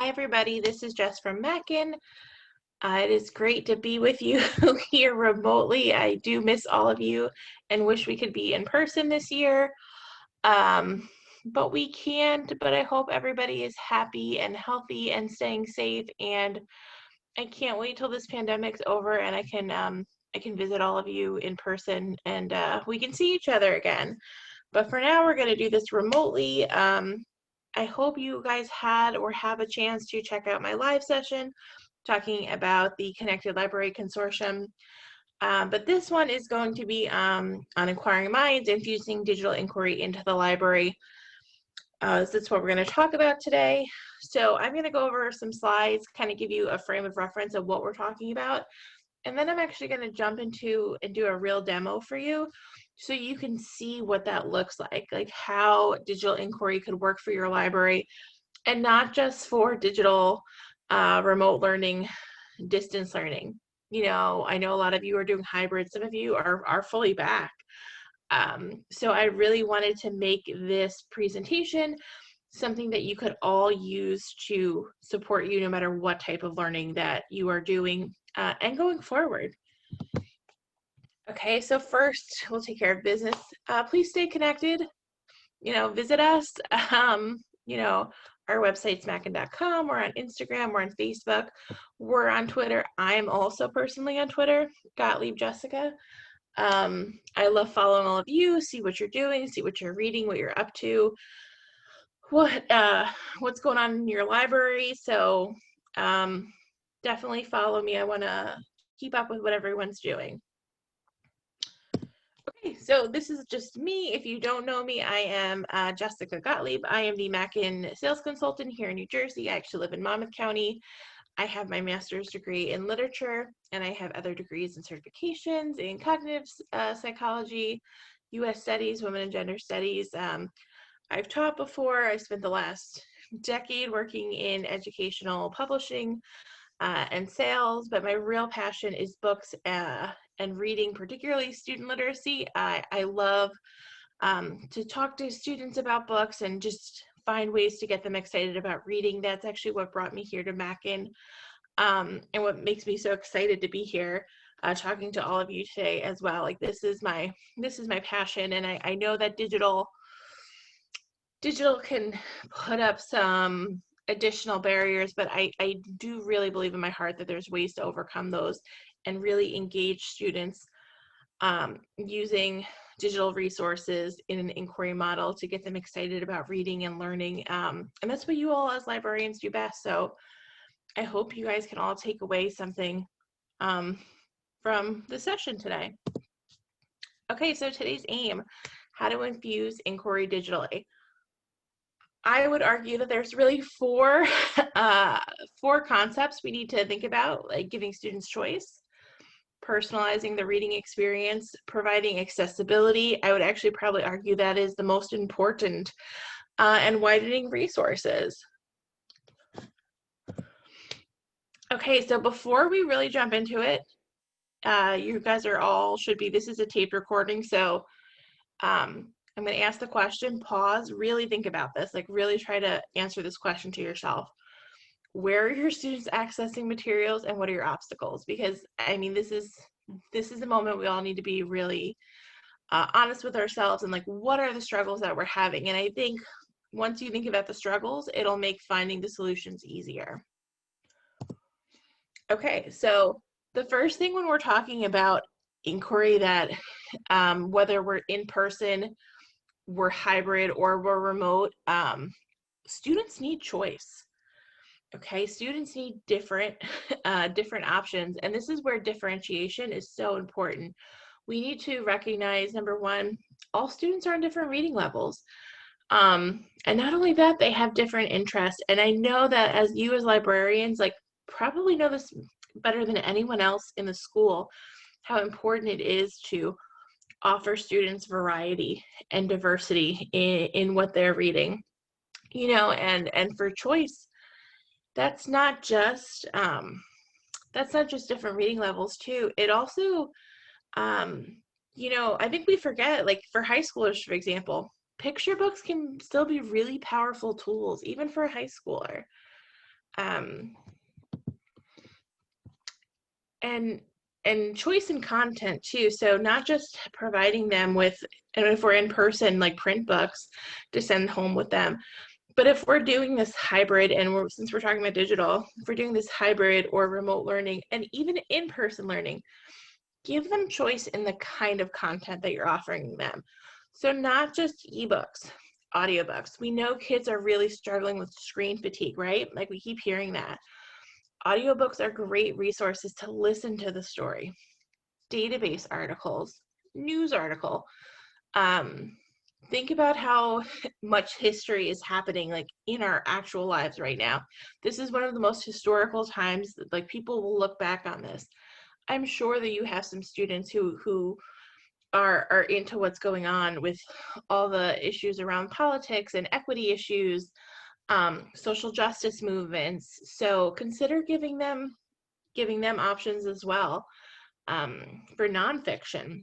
Hi everybody, this is Jess from Mackin. It is great to be with you here remotely. I do miss all of you and wish we could be in person this year. But we can't, but I hope everybody is happy and healthy and staying safe, and I can't wait till this pandemic's over and I can visit all of you in person and we can see each other again. But for now, we're going to do this remotely. I hope you guys had or have a chance to check out my live session talking about the Connected Library Consortium. But this one is going to be on Inquiring Minds, infusing digital inquiry into the library. That's what we're going to talk about today. So I'm going to go over some slides, kind of give you a frame of reference of what we're talking about. And then I'm actually going to jump into and do a real demo for you so you can see what that looks like how digital inquiry could work for your library, and not just for digital remote learning, distance learning. You know, I know a lot of you are doing hybrid, some of you are fully back. So I really wanted to make this presentation something that you could all use to support you no matter what type of learning that you are doing and going forward. Okay, so first we'll take care of business. Please stay connected. You know, visit us. You know, our website's mackin.com. We're on Instagram. We're on Facebook. We're on Twitter. I'm also personally on Twitter, Gottlieb Jessica. I love following all of you, see what you're doing, see what you're reading, what you're up to, what's going on in your library. So definitely follow me. I want to keep up with what everyone's doing. Okay, so this is just me. If you don't know me, I am Jessica Gottlieb. I am the Mackin sales consultant here in New Jersey. I actually live in Monmouth County. I have my master's degree in literature, and I have other degrees and certifications in cognitive psychology, U.S. studies, women and gender studies. I've taught before. I spent the last decade working in educational publishing and sales, but my real passion is books and reading, particularly student literacy. I love to talk to students about books and just find ways to get them excited about reading. That's actually what brought me here to Mackin, and what makes me so excited to be here talking to all of you today as well. Like this is my passion, and I know that digital can put up some additional barriers, but I do really believe in my heart that there's ways to overcome those and really engage students using digital resources in an inquiry model to get them excited about reading and learning. And that's what you all as librarians do best. So I hope you guys can all take away something from the session today. Okay, so today's aim, how to infuse inquiry digitally. I would argue that there's really four concepts we need to think about, like giving students choice, personalizing the reading experience, providing accessibility. I would actually probably argue that is the most important, and widening resources. Okay, so before we really jump into it, you guys are all this is a taped recording, so I'm going to ask the question, pause, really think about this, like really try to answer this question to yourself. Where are your students accessing materials and what are your obstacles? Because I mean, this is a moment we all need to be really honest with ourselves and like, what are the struggles that we're having? And I think once you think about the struggles, it'll make finding the solutions easier. Okay, so the first thing when we're talking about inquiry, that whether we're in person, we're hybrid, or we're remote, students need choice. Okay, students need different options, and this is where differentiation is so important. We need to recognize, number one, all students are on different reading levels. And not only that, they have different interests. And I know that as you as librarians, like probably know this better than anyone else in the school, how important it is to offer students variety and diversity in what they're reading, you know, and for choice, that's not just different reading levels too. It also, you know, I think we forget, like for high schoolers, for example, picture books can still be really powerful tools, even for a high schooler. And choice in content too. So not just providing them with, and if we're in person, like print books to send home with them, but if we're doing this hybrid, and since we're talking about digital, if we're doing this hybrid or remote learning and even in-person learning, give them choice in the kind of content that you're offering them. So not just ebooks, audiobooks. We know kids are really struggling with screen fatigue, right? Like we keep hearing that. Audiobooks are great resources to listen to the story. Database articles, news article. Think about how much history is happening like in our actual lives right now. This is one of the most historical times that like people will look back on this. I'm sure that you have some students who are into what's going on with all the issues around politics and equity issues, social justice movements. So consider giving them options as well, for nonfiction.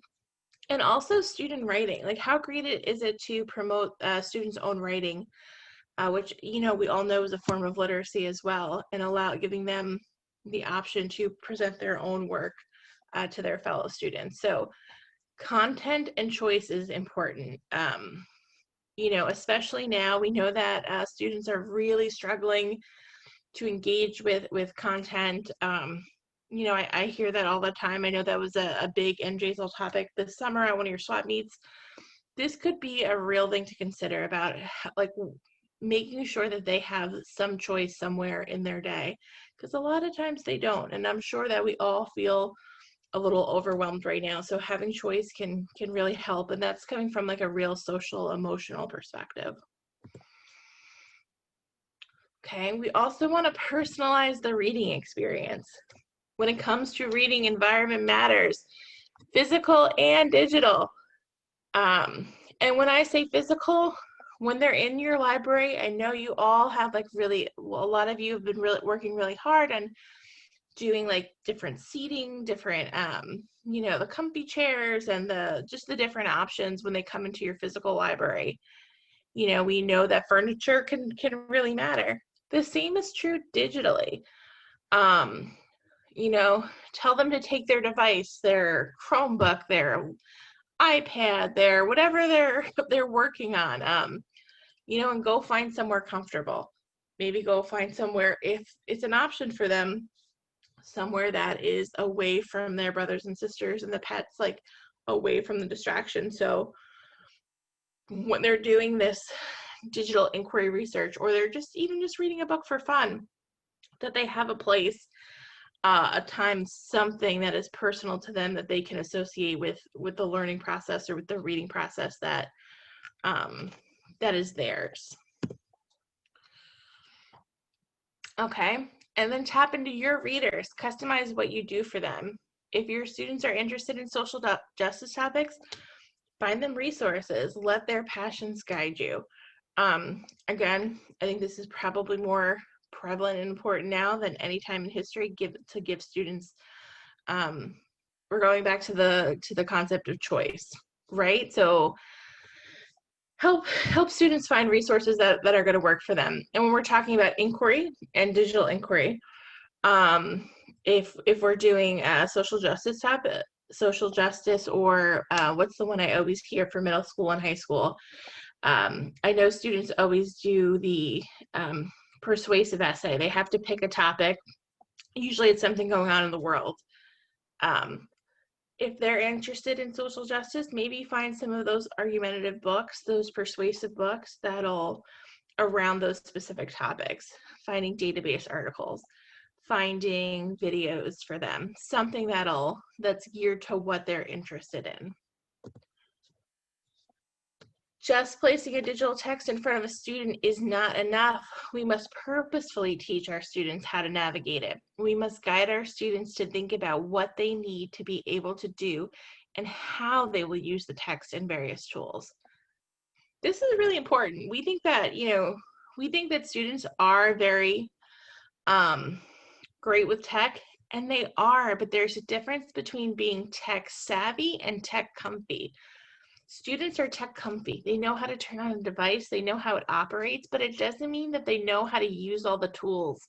And also student writing. Like how great is it to promote students' own writing, which, you know, we all know is a form of literacy as well, and giving them the option to present their own work to their fellow students. So content and choice is important. You know, especially now, we know that students are really struggling to engage with content. You know, I hear that all the time. I know that was a big NJSL topic this summer at one of your swap meets. This could be a real thing to consider about, like, making sure that they have some choice somewhere in their day, because a lot of times they don't. And I'm sure that we all feel a little overwhelmed right now. So having choice can really help. And that's coming from like a real social, emotional perspective. Okay, we also want to personalize the reading experience. When it comes to reading, environment matters, physical and digital. And when I say physical, when they're in your library, I know you all have like really, well, a lot of you have been really working really hard on doing like different seating, different, you know, the comfy chairs and just the different options when they come into your physical library. You know, we know that furniture can really matter. The same is true digitally. You know, tell them to take their device, their Chromebook, their iPad, their whatever they're working on, you know, and go find somewhere comfortable. Maybe go find somewhere, if it's an option for them, somewhere that is away from their brothers and sisters and the pets, like away from the distraction. So when they're doing this digital inquiry research, or they're just reading a book for fun, that they have a place, a time, something that is personal to them that they can associate with the learning process or with the reading process that that is theirs. Okay, and then tap into your readers. Customize what you do for them. If your students are interested in social justice topics, find them resources. Let their passions guide you. Again, I think this is probably more prevalent and important now than any time in history. Give students. We're going back to the concept of choice, right? So help students find resources that are going to work for them. And when we're talking about inquiry and digital inquiry, if we're doing social justice topic, social justice, or what's the one I always hear for middle school and high school? I know students always do the persuasive essay. They have to pick a topic. Usually it's something going on in the world. If they're interested in social justice, maybe find some of those argumentative books, those persuasive books that'll around those specific topics, finding database articles, finding videos for them, something that's geared to what they're interested in. Just placing a digital text in front of a student is not enough. We must purposefully teach our students how to navigate it. We must guide our students to think about what they need to be able to do and how they will use the text and various tools. This is really important. We think that, students are very great with tech, and they are, but there's a difference between being tech savvy and tech comfy. students are tech comfy. They know how to turn on a device, they know how it operates, but it doesn't mean that they know how to use all the tools.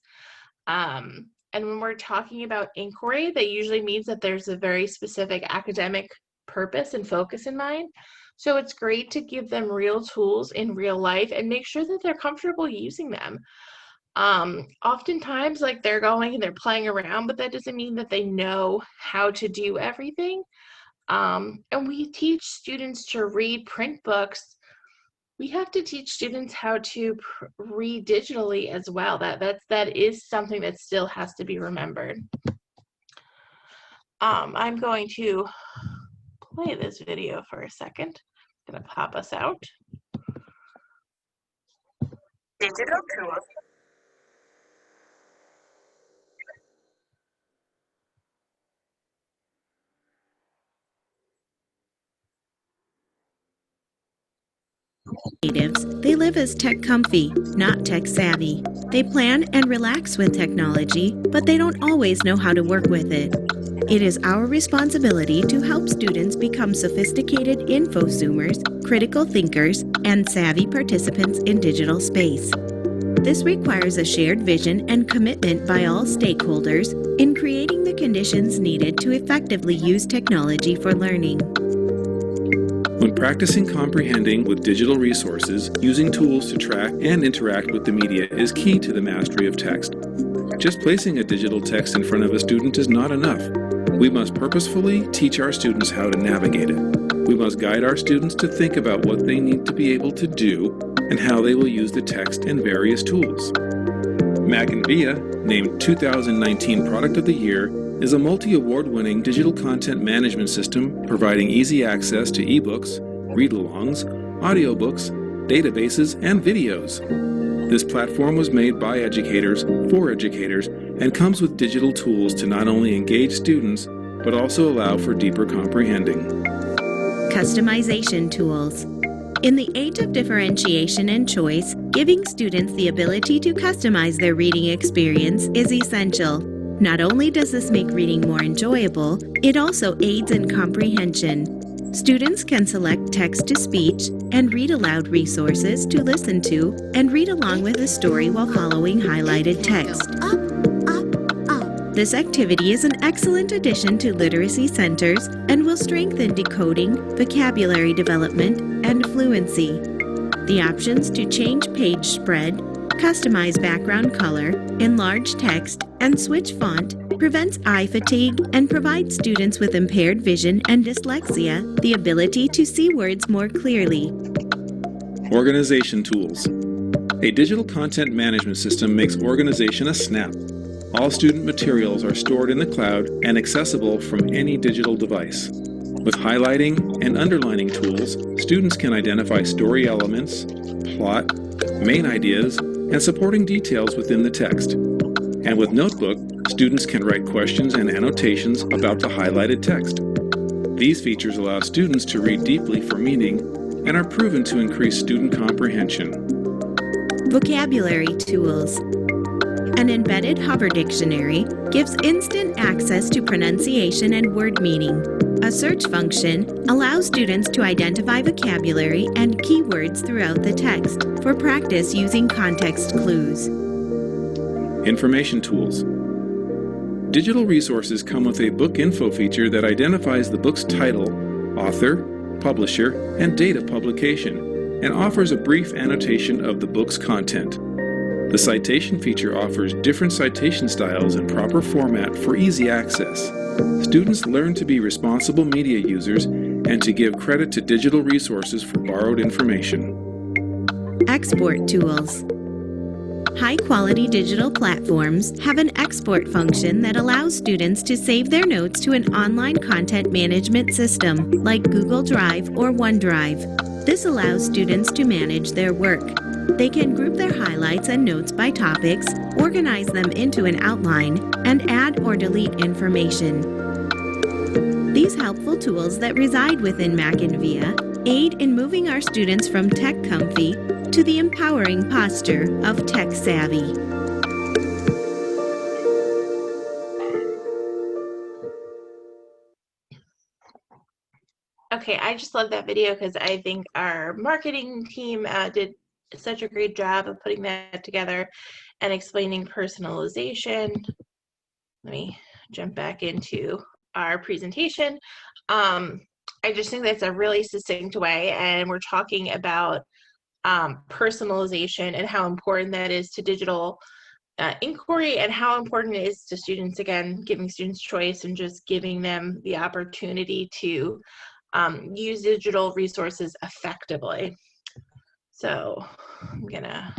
And when we're talking about inquiry, that usually means that there's a very specific academic purpose and focus in mind. So it's great to give them real tools in real life and make sure that they're comfortable using them. Oftentimes, like, they're going and they're playing around, but that doesn't mean that they know how to do everything. And we teach students to read print books. We have to teach students how to read digitally as well. That is something that still has to be remembered. I'm going to play this video for a second. I'm going to pop us out. Digital tools. Natives, they live as tech comfy, not tech savvy. They plan and relax with technology, but they don't always know how to work with it. It is our responsibility to help students become sophisticated infosumers, critical thinkers, and savvy participants in digital space. This requires a shared vision and commitment by all stakeholders in creating the conditions needed to effectively use technology for learning. When practicing comprehending with digital resources, using tools to track and interact with the media is key to the mastery of text. Just placing a digital text in front of a student is not enough. We must purposefully teach our students how to navigate it. We must guide our students to think about what they need to be able to do and how they will use the text and various tools. Mackinvia, named 2019 Product of the Year, is a multi-award-winning digital content management system providing easy access to ebooks, read-alongs, audiobooks, databases, and videos. This platform was made by educators for educators and comes with digital tools to not only engage students, but also allow for deeper comprehending. Customization tools. In the age of differentiation and choice, giving students the ability to customize their reading experience is essential. Not only does this make reading more enjoyable, it also aids in comprehension. Students can select text-to-speech and read-aloud resources to listen to and read along with a story while following highlighted text. This activity is an excellent addition to literacy centers and will strengthen decoding, vocabulary development, and fluency. The options to change page spread, customize background color, enlarge text, and switch font prevents eye fatigue and provides students with impaired vision and dyslexia the ability to see words more clearly. Organization tools. A digital content management system makes organization a snap. All student materials are stored in the cloud and accessible from any digital device. With highlighting and underlining tools, students can identify story elements, plot, main ideas, and supporting details within the text. And with Notebook, students can write questions and annotations about the highlighted text. These features allow students to read deeply for meaning and are proven to increase student comprehension. Vocabulary tools. An embedded Hover dictionary gives instant access to pronunciation and word meaning. A search function allows students to identify vocabulary and keywords throughout the text for practice using context clues. Information tools. Digital resources come with a book info feature that identifies the book's title, author, publisher, and date of publication, and offers a brief annotation of the book's content. The citation feature offers different citation styles and proper format for easy access. Students learn to be responsible media users and to give credit to digital resources for borrowed information. Export tools. High-quality digital platforms have an export function that allows students to save their notes to an online content management system like Google Drive or OneDrive. This allows students to manage their work. They can group their highlights and notes by topics, organize them into an outline, and add or delete information. These helpful tools that reside within Mackinvia aid in moving our students from tech comfy to the empowering posture of tech savvy. Okay, Okay, I just love that video because I think our marketing team did such a great job of putting that together and explaining personalization. Let me jump back into our presentation. I just think that's a really succinct way, and we're talking about personalization and how important that is to digital inquiry and how important it is to students, again, giving students choice and just giving them the opportunity to use digital resources effectively. So I'm gonna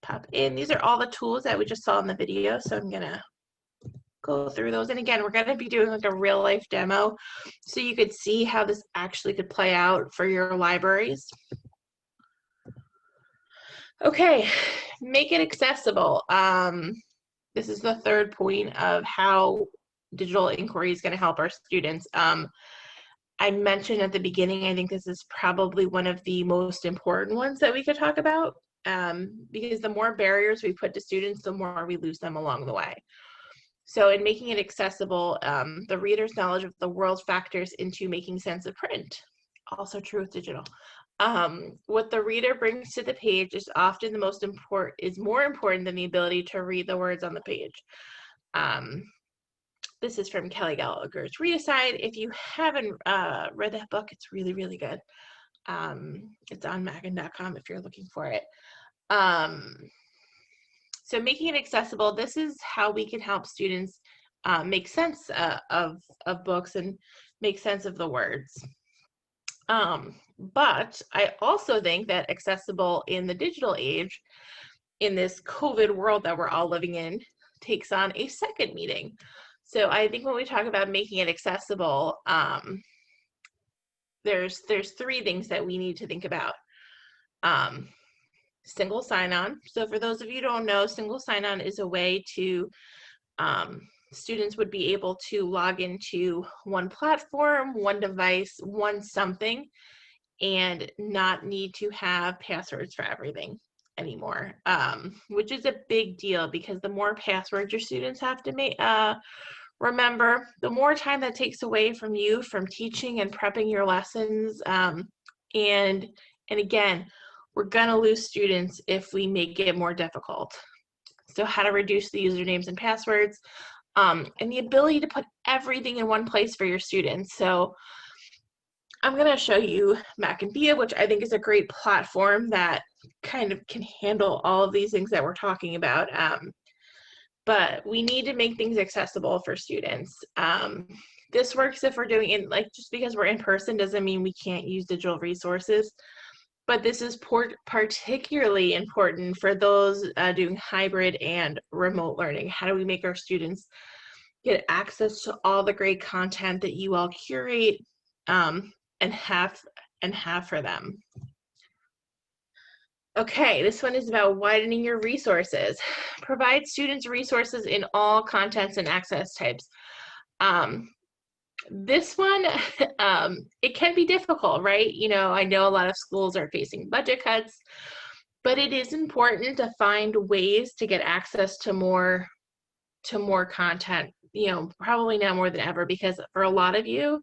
pop in. These are all the tools that we just saw in the video, so I'm gonna go through those. And again, we're gonna be doing like a real life demo so you could see how this actually could play out for your libraries. Okay, make it accessible. This is the third point of how digital inquiry is gonna help our students. I mentioned at the beginning, I think this is probably one of the most important ones that we could talk about, because the more barriers we put to students, the more we lose them along the way. So in making it accessible, the reader's knowledge of the world factors into making sense of print. Also true with digital. What the reader brings to the page is often the most important, is more important than the ability to read the words on the page. This is from Kelly Gallagher's Read Aside. If you haven't read that book, it's really, really good. It's on Mackin.com if you're looking for it. So making it accessible, this is how we can help students make sense of books and make sense of the words. But I also think that accessible in the digital age, in this COVID world that we're all living in, takes on a second meaning. So I think when we talk about making it accessible, there's three things that we need to think about. Single sign-on. So for those of you who don't know, single sign-on is a way to, students would be able to log into one platform, one device, one something, and not need to have passwords for everything anymore, which is a big deal because the more passwords your students have to remember, the more time that takes away from you from teaching and prepping your lessons. And again, we're gonna lose students if we make it more difficult. So how to reduce the usernames and passwords, and the ability to put everything in one place for your students. So I'm gonna show you Mackinvia, which I think is a great platform that kind of can handle all of these things that we're talking about. But we need to make things accessible for students. This works if we're doing it, like, just because we're in person doesn't mean we can't use digital resources. But this is particularly important for those doing hybrid and remote learning. How do we make our students get access to all the great content that you all curate and have for them? Okay, this one is about widening your resources. Provide students resources in all contents and access types. This one, it can be difficult, right? You know, I know a lot of schools are facing budget cuts, but it is important to find ways to get access to more content, you know, probably now more than ever, because for a lot of you,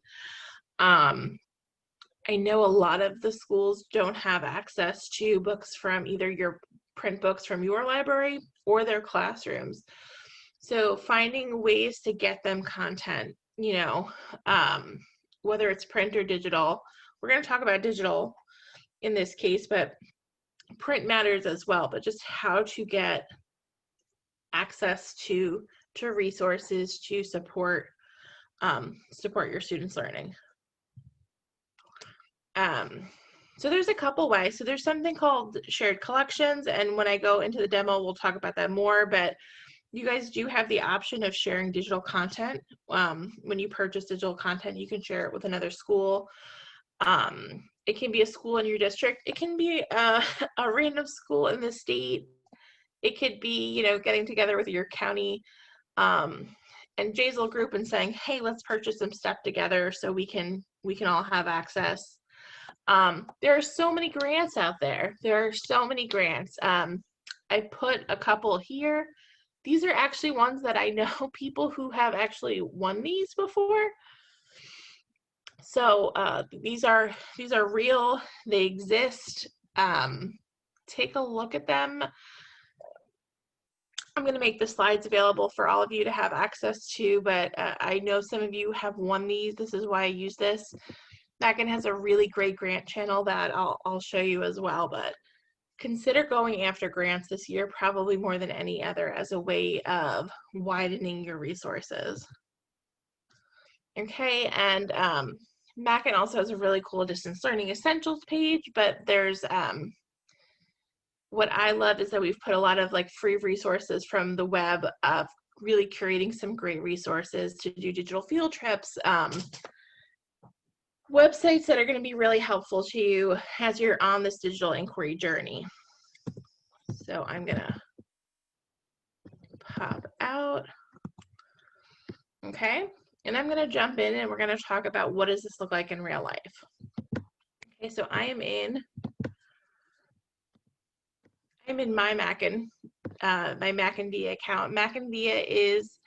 I know a lot of the schools don't have access to books from either your print books from your library or their classrooms. So finding ways to get them content, you know, whether it's print or digital. We're going to talk about digital in this case, but print matters as well, but just how to get access to resources to support your students' learning. So there's a couple ways. So there's something called shared collections, and when I go into the demo, we'll talk about that more, but you guys do have the option of sharing digital content. When you purchase digital content, you can share it with another school. It can be a school in your district. It can be a random school in the state. It could be, you know, getting together with your county and Jazel group and saying, hey, let's purchase some stuff together so we can all have access. There are so many grants out there. There are so many grants. I put a couple here. These are actually ones that I know people who have actually won these before. So these are real, they exist. Take a look at them. I'm going to make the slides available for all of you to have access to, but I know some of you have won these. This is why I use this. Mackin has a really great grant channel that I'll show you as well, but consider going after grants this year, probably more than any other, as a way of widening your resources. Okay, and Mackin also has a really cool distance learning essentials page, but there's what I love is that we've put a lot of like free resources from the web of really curating some great resources to do digital field trips, websites that are going to be really helpful to you as you're on this digital inquiry journey. So I'm going to pop out. Okay, and I'm going to jump in and we're going to talk about what does this look like in real life. Okay, so I am in my Mackin, my Mackinvia account. Mackinvia is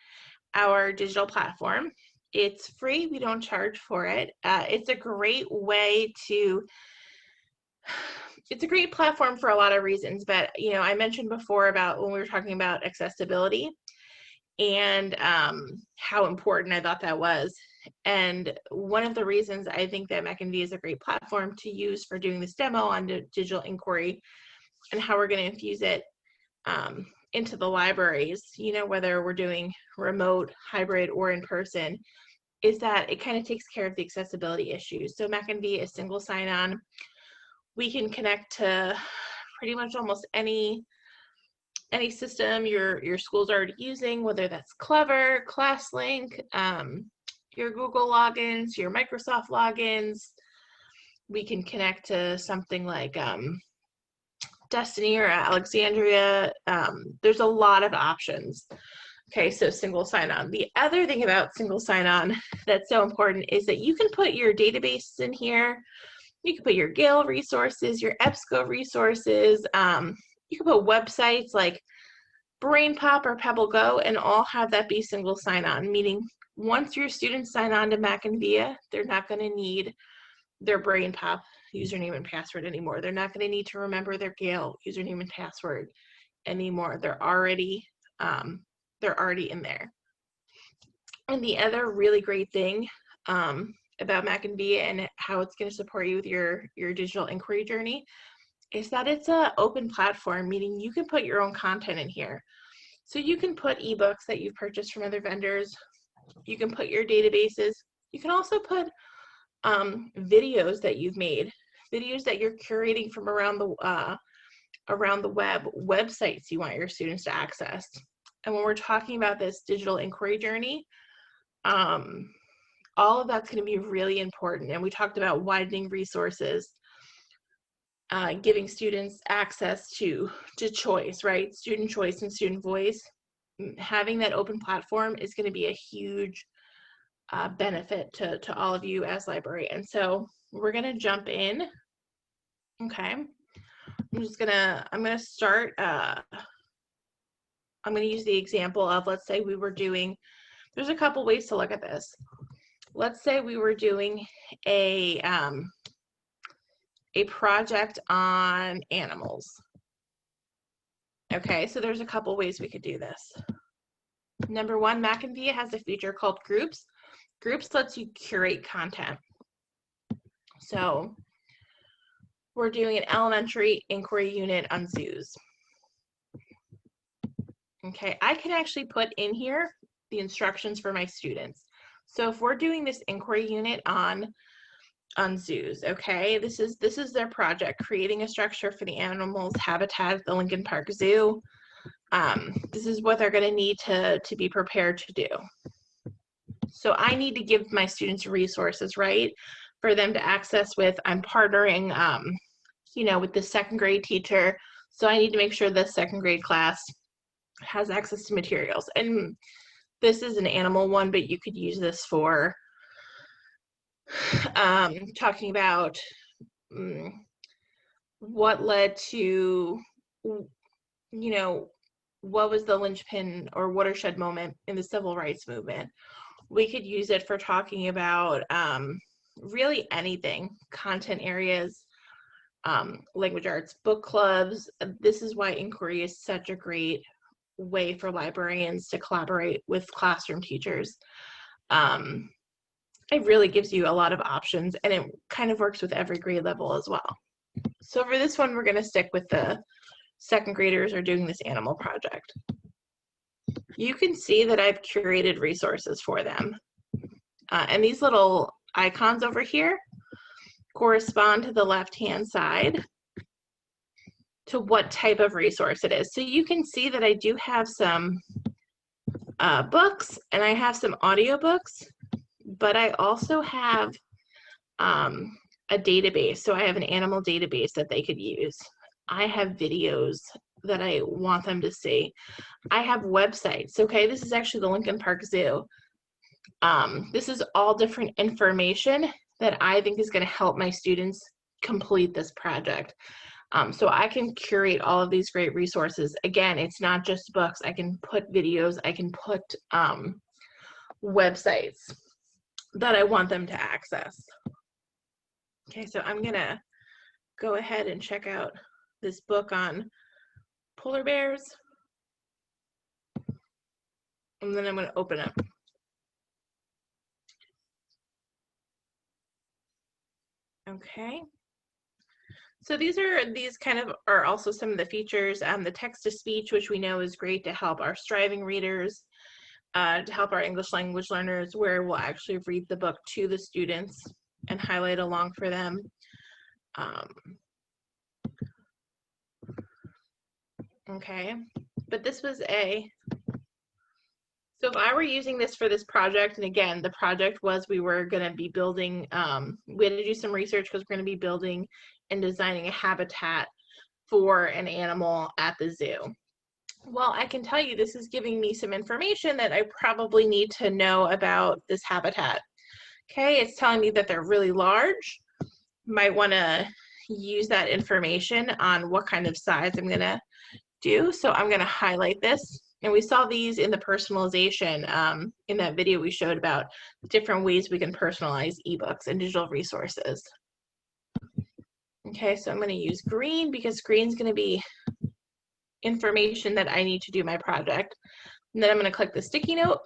our digital platform. It's free, we don't charge for it. It's a great way to, it's a great platform for a lot of reasons, but you know, I mentioned before about when we were talking about accessibility and how important I thought that was. And one of the reasons I think that Mackinvia is a great platform to use for doing this demo on digital inquiry and how we're going to infuse it into the libraries, you know, whether we're doing remote, hybrid, or in person, is that it kind of takes care of the accessibility issues. So Mackinvia is single sign-on. We can connect to pretty much almost any system your school's already using, whether that's Clever, ClassLink, your Google logins, your Microsoft logins. We can connect to something like Destiny or Alexandria. There's a lot of options. Okay, so single sign-on. The other thing about single sign-on that's so important is that you can put your databases in here. You can put your Gale resources, your EBSCO resources. You can put websites like BrainPop or PebbleGo and all have that be single sign-on, meaning once your students sign on to Mackinvia, they're not going to need their BrainPop username and password anymore. They're not going to need to remember their Gale username and password anymore. They're already in there. And the other really great thing about Mackinvia and how it's going to support you with your digital inquiry journey is that it's an open platform, meaning you can put your own content in here. So you can put ebooks that you've purchased from other vendors. You can put your databases. You can also put videos that you've made, videos that you're curating from around the web, websites you want your students to access. And when we're talking about this digital inquiry journey, all of that's going to be really important. And we talked about widening resources, giving students access to choice, right? Student choice and student voice. Having that open platform is going to be a huge benefit to all of you as librarians. So we're going to jump in. Okay. I'm going to start. I'm going to use the example of, let's say we were doing, there's a couple ways to look at this. Let's say we were doing a project on animals. Okay, so there's a couple ways we could do this. Number one, Mackinvia has a feature called Groups. Groups lets you curate content. So we're doing an elementary inquiry unit on zoos. Okay, I can actually put in here the instructions for my students. So if we're doing this inquiry unit on zoos, okay, this is their project, creating a structure for the animals habitat at the Lincoln Park Zoo. This is what they're going to need to be prepared to do. So I need to give my students resources, right, for them to access with. I'm partnering, you know, with the second grade teacher. So I need to make sure the second grade class has access to materials. And this is an animal one, but you could use this for talking about what led to, you know, what was the linchpin or watershed moment in the civil rights movement. We could use it for talking about really anything, content areas, language arts, book clubs. This is why Inquiry is such a great way for librarians to collaborate with classroom teachers. It really gives you a lot of options, and it kind of works with every grade level as well. So for this one, we're going to stick with the second graders are doing this animal project. You can see that I've curated resources for them. And these little icons over here correspond to the left-hand side to what type of resource it is. So you can see that I do have some books and I have some audiobooks, but I also have a database. So I have an animal database that they could use. I have videos that I want them to see. I have websites. Okay, this is actually the Lincoln Park Zoo. This is all different information that I think is going to help my students complete this project. So I can curate all of these great resources. Again, it's not just books. I can put videos, I can put websites that I want them to access. Okay, so I'm gonna go ahead and check out this book on polar bears. And then I'm gonna open up. Okay. So these kind of are also some of the features. The text-to-speech, which we know is great to help our striving readers, to help our English language learners, where we'll actually read the book to the students and highlight along for them. Okay, but this was so if I were using this for this project, and again, the project was we were going to be building, we had to do some research because we're going to be building and designing a habitat for an animal at the zoo. Well, I can tell you this is giving me some information that I probably need to know about this habitat. Okay, it's telling me that they're really large. Might want to use that information on what kind of size I'm going to do. So I'm going to highlight this. And we saw these in the personalization in that video we showed about different ways we can personalize ebooks and digital resources. Okay, so I'm going to use green because green is going to be information that I need to do my project. And then I'm going to click the sticky note.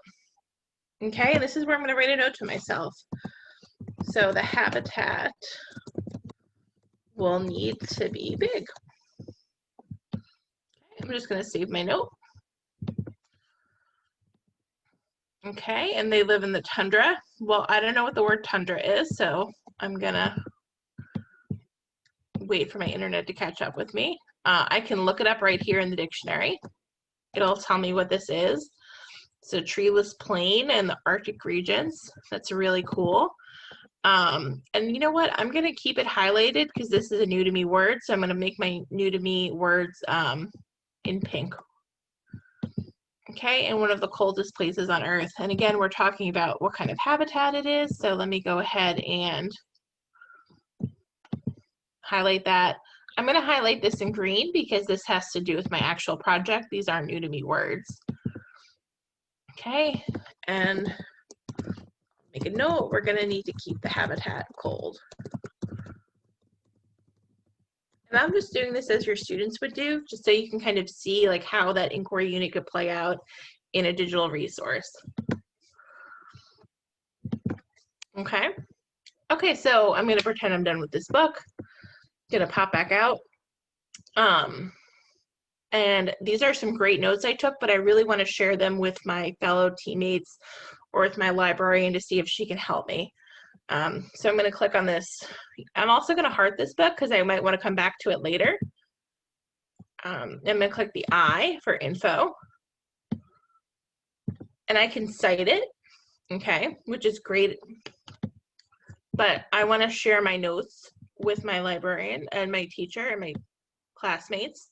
Okay, and this is where I'm going to write a note to myself. So the habitat will need to be big. Okay, I'm just going to save my note. Okay, and they live in the tundra. Well, I don't know what the word tundra is, so I'm gonna wait for my internet to catch up with me. I can look it up right here in the dictionary. It'll tell me what this is. It's a treeless plain in the Arctic regions. That's really cool. And you know what? I'm gonna keep it highlighted because this is a new to me word, so I'm gonna make my new to me words in pink. Okay, and one of the coldest places on Earth. And again, we're talking about what kind of habitat it is. So let me go ahead and highlight that. I'm going to highlight this in green because this has to do with my actual project. These aren't new to me words. Okay, and make a note, we're going to need to keep the habitat cold. And I'm just doing this as your students would do, just so you can kind of see like how that inquiry unit could play out in a digital resource. Okay. Okay, so I'm gonna pretend I'm done with this book. Gonna pop back out. And these are some great notes I took, but I really want to share them with my fellow teammates or with my librarian to see if she can help me. So I'm going to click on this. I'm also going to heart this book because I might want to come back to it later. I'm going to click the I for info. And I can cite it, okay, which is great. But I want to share my notes with my librarian and my teacher and my classmates.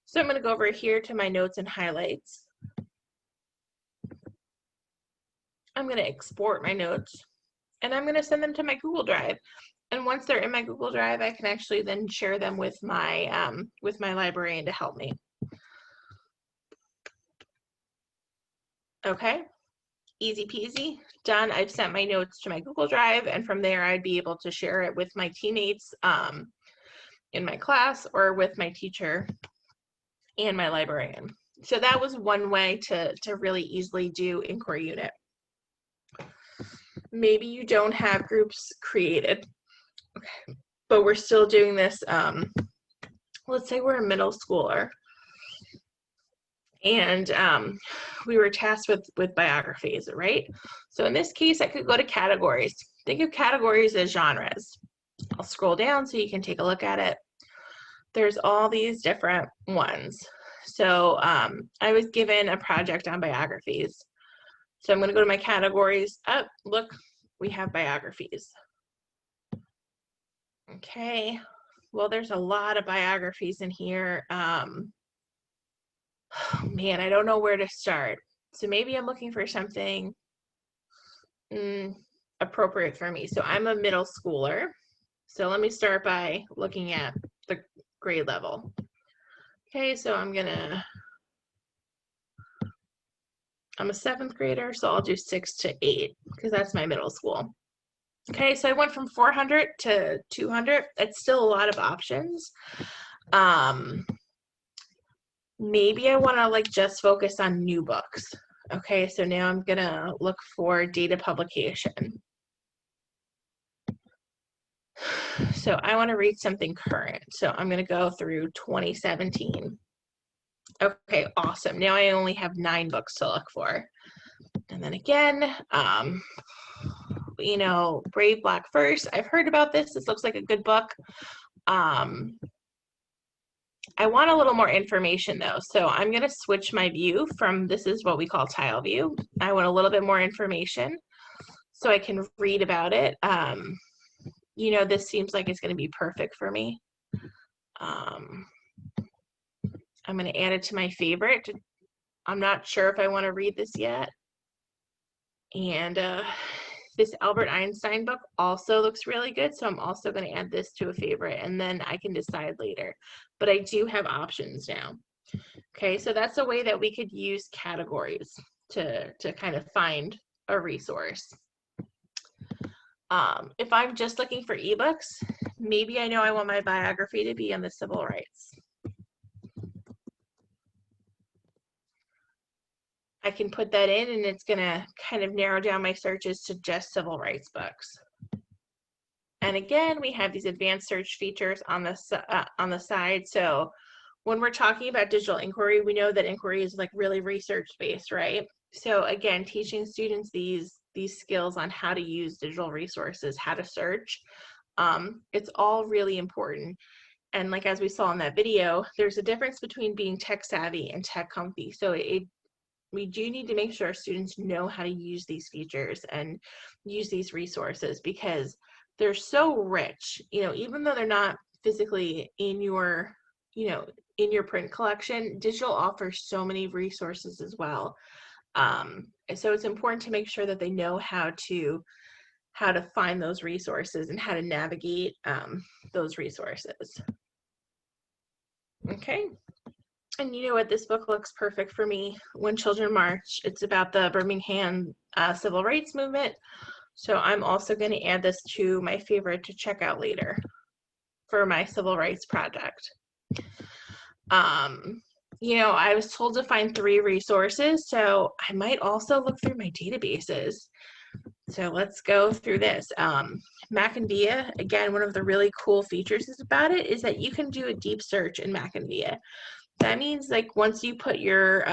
So I'm going to go over here to my notes and highlights. I'm going to export my notes. And I'm going to send them to my Google Drive. And once they're in my Google Drive, I can actually then share them with my librarian to help me. Okay. easy peasy, done. I've sent my notes to my Google Drive, and from there I'd be able to share it with my teammates in my class or with my teacher and my librarian. So that was one way to really easily do inquiry unit. Maybe you don't have groups created, okay, but we're still doing this. Let's say we're a middle schooler and we were tasked with biographies, right? So in this case, I could go to categories. Think of categories as genres. I'll scroll down so you can take a look at it. There's all these different ones. So I was given a project on biographies. So I'm going to go to my categories. Oh, look, we have biographies. Okay, well, there's a lot of biographies in here. Oh, man, I don't know where to start. So maybe I'm looking for something appropriate for me. So I'm a middle schooler. So let me start by looking at the grade level. Okay, so I'm a 7th grader, so I'll do 6 to 8 because that's my middle school. Okay, so I went from 400 to 200. It's still a lot of options. Maybe I want to like just focus on new books. Okay, so now I'm gonna look for data publication. So I want to read something current. So I'm gonna go through 2017. Okay, awesome. Now I only have 9 books to look for. And then again, you know, Brave Black First. I've heard about this. This looks like a good book. I want a little more information though. So I'm going to switch my view from, this is what we call tile view. I want a little bit more information so I can read about it. You know, this seems like it's going to be perfect for me. I'm going to add it to my favorite. I'm not sure if I want to read this yet. And this Albert Einstein book also looks really good. So I'm also going to add this to a favorite and then I can decide later. But I do have options now. Okay, so that's a way that we could use categories to kind of find a resource. If I'm just looking for ebooks, maybe I know I want my biography to be on the civil rights. I can put that in and it's gonna kind of narrow down my searches to just civil rights books. And again, we have these advanced search features on the side. So when we're talking about digital inquiry, we know that inquiry is like really research-based, right? So again, teaching students these skills on how to use digital resources, how to search, it's all really important. And like as we saw in that video, there's a difference between being tech savvy and tech comfy. So we do need to make sure our students know how to use these features and use these resources because they're so rich, you know, even though they're not physically in your, you know, in your print collection, digital offers so many resources as well. So it's important to make sure that they know how to find those resources and how to navigate those resources. Okay. And you know what, this book looks perfect for me, When Children March. It's about the Birmingham civil rights movement. So I'm also going to add this to my favorite to check out later for my civil rights project. You know, I was told to find 3 resources, so I might also look through my databases. So let's go through this. Mackinvia, again, one of the really cool features about it is that you can do a deep search in Mackinvia. That means like once you put your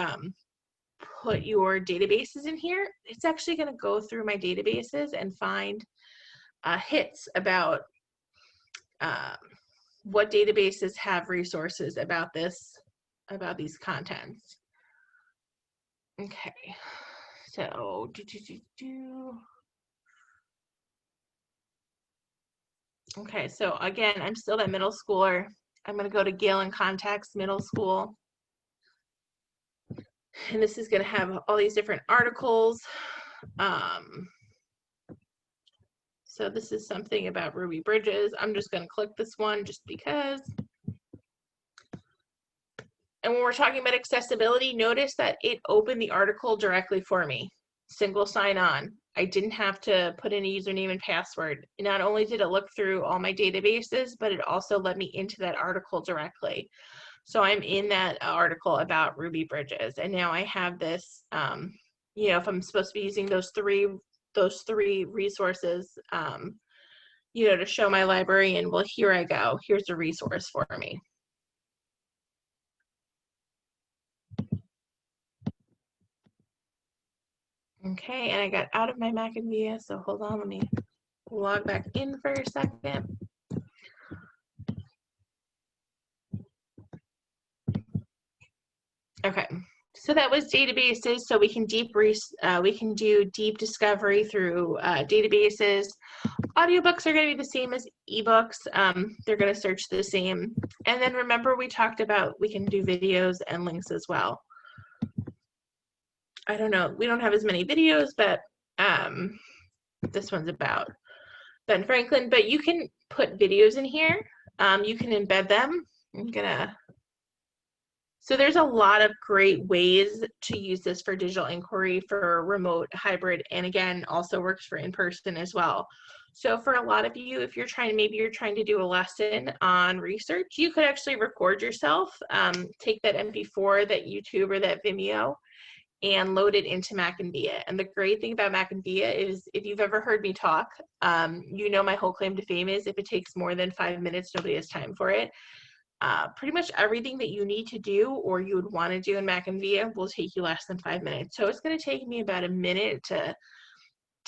databases in here, it's actually going to go through my databases and find hits about what databases have resources about these contents. Okay, so Okay, so again, I'm still that middle schooler. I'm going to go to Galen Contacts Middle School. And this is going to have all these different articles. So this is something about Ruby Bridges. I'm just going to click this one just because. And when we're talking about accessibility, notice that it opened the article directly for me. single sign-on. I didn't have to put in a username and password. Not only did it look through all my databases, but it also led me into that article directly. So I'm in that article about Ruby bridges, and now I have this, you know, if I'm supposed to be using those three resources, you know, to show my librarian, well, here I go. Here's a resource for me. Okay, and I got out of my Mackinvia, so hold on, let me log back in for a second. Okay, so that was databases. So we can do deep discovery through databases. Audiobooks are going to be the same as ebooks. They're going to search the same. And then remember, we talked about we can do videos and links as well. I don't know, we don't have as many videos, but this one's about Ben Franklin, but you can put videos in here. You can embed them. So there's a lot of great ways to use this for digital inquiry, for remote, hybrid, and again, also works for in-person as well. So for a lot of you, if you're trying, maybe you're trying to do a lesson on research, you could actually record yourself, take that MP4, that YouTube, or that Vimeo, and load it into Mackinvia. And the great thing about Mackinvia is, if you've ever heard me talk, you know my whole claim to fame is if it takes more than 5 minutes, nobody has time for it. Pretty much everything that you need to do or you would want to do in Mackinvia will take you less than 5 minutes. So it's going to take me about a minute to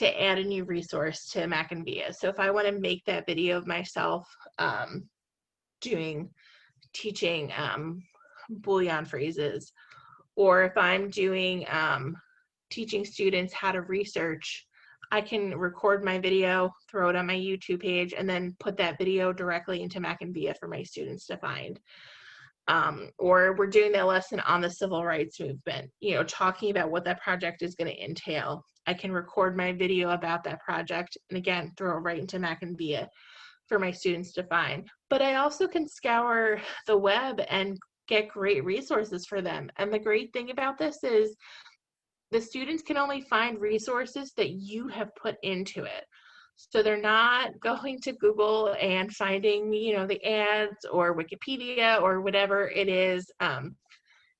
add a new resource to Mackinvia. So if I want to make that video of myself teaching Boolean phrases, or if I'm doing teaching students how to research, I can record my video, throw it on my YouTube page, and then put that video directly into Mackinvia for my students to find. Or we're doing that lesson on the civil rights movement, you know, talking about what that project is going to entail. I can record my video about that project and again, throw it right into Mackinvia for my students to find. But I also can scour the web and get great resources for them. And the great thing about this is the students can only find resources that you have put into it. So they're not going to Google and finding, you know, the ads or Wikipedia or whatever it is.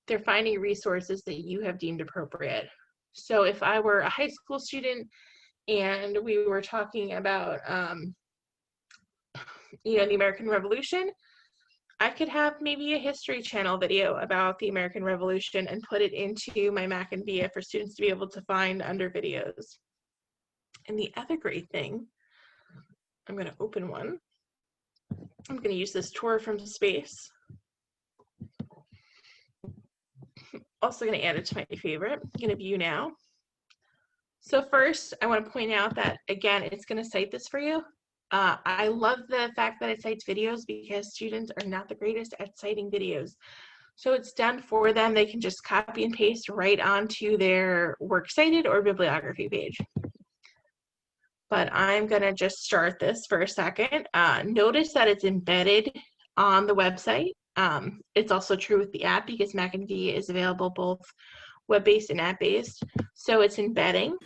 They're finding resources that you have deemed appropriate. So if I were a high school student and we were talking about, you know, the American Revolution, I could have maybe a History Channel video about the American Revolution and put it into my Mackinvia for students to be able to find under videos. And the other great thing, I'm going to open one. I'm going to use this tour from space. Also going to add it to my favorite. I'm going to view now. So first, I want to point out that, again, it's going to cite this for you. I love the fact that it cites videos because students are not the greatest at citing videos. So it's done for them. They can just copy and paste right onto their works cited or bibliography page. But I'm going to just start this for a second. Notice that it's embedded on the website. It's also true with the app because Mackinvia is available both web-based and app-based. So it's embedding.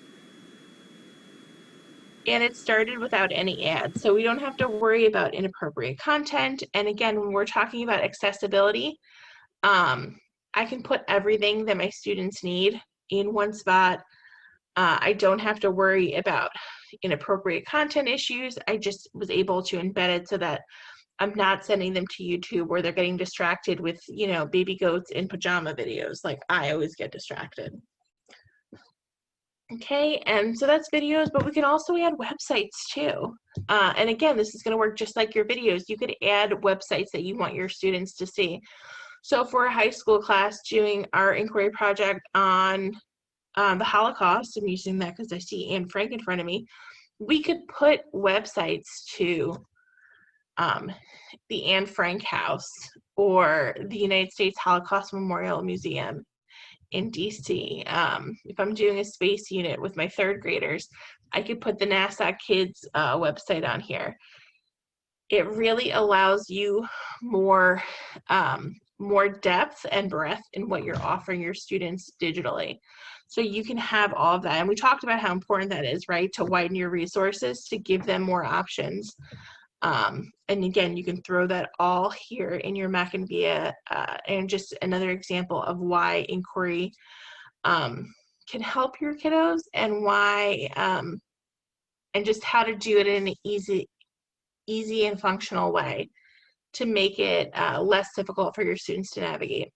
And it started without any ads. So we don't have to worry about inappropriate content. And again, when we're talking about accessibility, I can put everything that my students need in one spot. I don't have to worry about inappropriate content issues. I just was able to embed it so that I'm not sending them to YouTube where they're getting distracted with, you know, baby goats in pajama videos. Like I always get distracted. Okay, and so that's videos, but we can also add websites too. And again, this is going to work just like your videos. You could add websites that you want your students to see. So for a high school class doing our inquiry project on the Holocaust, I'm using that because I see Anne Frank in front of me, we could put websites to the Anne Frank House or the United States Holocaust Memorial Museum in DC. If I'm doing a space unit with my third graders, I could put the NASA Kids website on here. It really allows you more more depth and breadth in what you're offering your students digitally. So you can have all of that. And we talked about how important that is, right? To widen your resources, to give them more options. And again, you can throw that all here in your Mackinvia, and just another example of why inquiry can help your kiddos, and why, and just how to do it in an easy and functional way to make it less difficult for your students to navigate.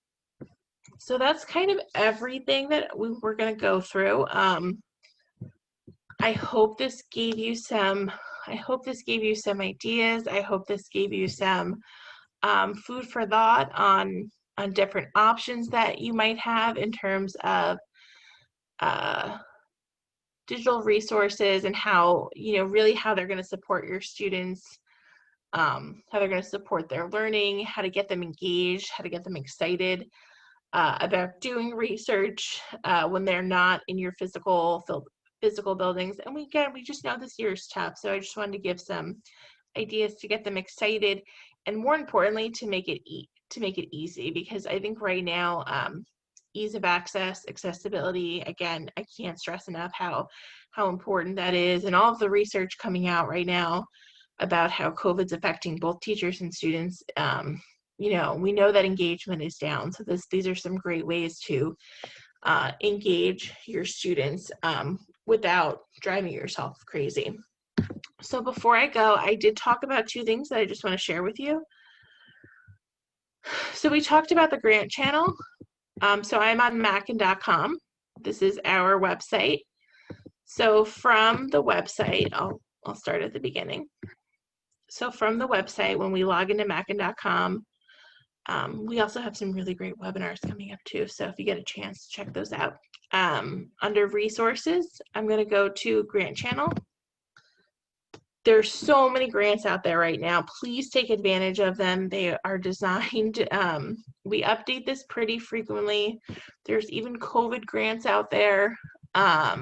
So that's kind of everything that we're going to go through. I hope this gave you some ideas. I hope this gave you some food for thought on different options that you might have in terms of digital resources, and how, really how they're going to support your students, how they're going to support their learning, how to get them engaged, how to get them excited about doing research when they're not in your physical buildings. And we just know this year is tough, so I just wanted to give some ideas to get them excited, and more importantly, to make it easy, because I think right now, ease of access, accessibility, again, I can't stress enough how important that is, and all of the research coming out right now about how COVID's affecting both teachers and students. We know that engagement is down, so these are some great ways to engage your students without driving yourself crazy. So before I go, I did talk about two things that I just want to share with you. So we talked about the grant channel. So I'm on Mackin.com. This is our website. So from the website, I'll start at the beginning. So from the website, when we log into Mackin.com, we also have some really great webinars coming up too. So if you get a chance, check those out. Under resources, I'm going to go to grant channel. There's so many grants out there right now. Please take advantage of them. They are designed, we update this pretty frequently. There's even COVID grants out there. I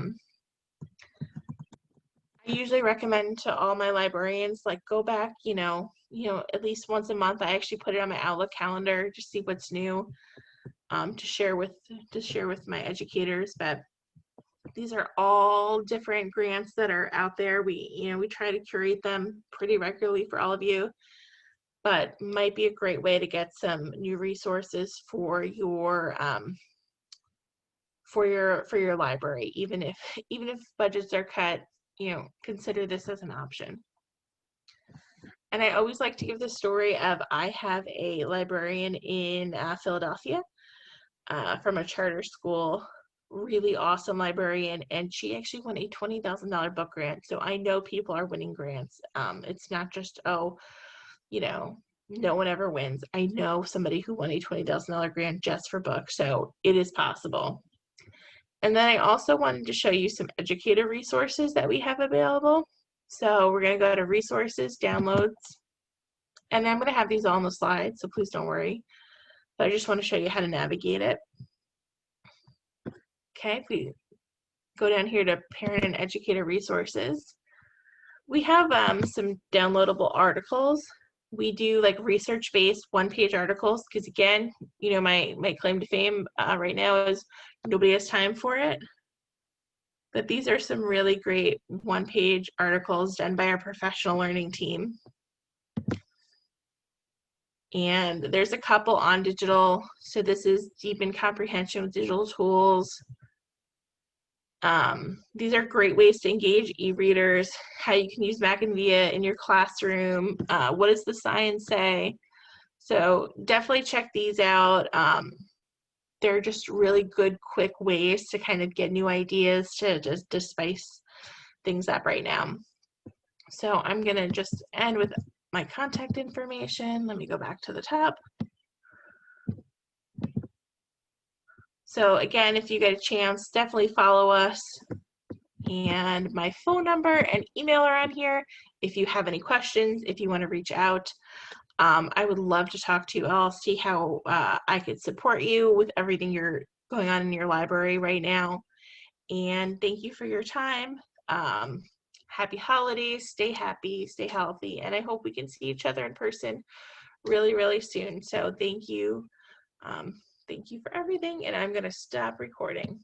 usually recommend to all my librarians, like, go back, at least once a month. I actually put it on my Outlook calendar to see what's new, to share with my educators. But these are all different grants that are out there. We try to curate them pretty regularly for all of you, but might be a great way to get some new resources for your library. Even if budgets are cut, consider this as an option. And I always like to give the story of, I have a librarian in Philadelphia from a charter school, really awesome librarian, and she actually won a $20,000 book grant. So I know people are winning grants. It's not just, no one ever wins. I know somebody who won a $20,000 grant just for books, so it is possible. And then I also wanted to show you some educator resources that we have available. So we're going to go to resources, downloads, and I'm going to have these all on the slide, so please don't worry. But I just want to show you how to navigate it. Okay, if we go down here to parent and educator resources, we have some downloadable articles. We do like research-based one-page articles, because again, my claim to fame right now is nobody has time for it. But these are some really great one-page articles done by our professional learning team. And there's a couple on digital. So this is Deepen Comprehension with Digital Tools. These are great ways to engage e-readers, how you can use Mackinvia in your classroom, what does the science say? So definitely check these out. They're just really good, quick ways to kind of get new ideas to just spice things up right now. So I'm gonna just end with my contact information. Let me go back to the top. So again, if you get a chance, definitely follow us. And my phone number and email are on here. If you have any questions, if you want to reach out, I would love to talk to you. I'll see how I could support you with everything you're going on in your library right now. And thank you for your time. Happy holidays, stay happy, stay healthy, and I hope we can see each other in person really, really soon. So thank you Thank you for everything, and I'm going to stop recording.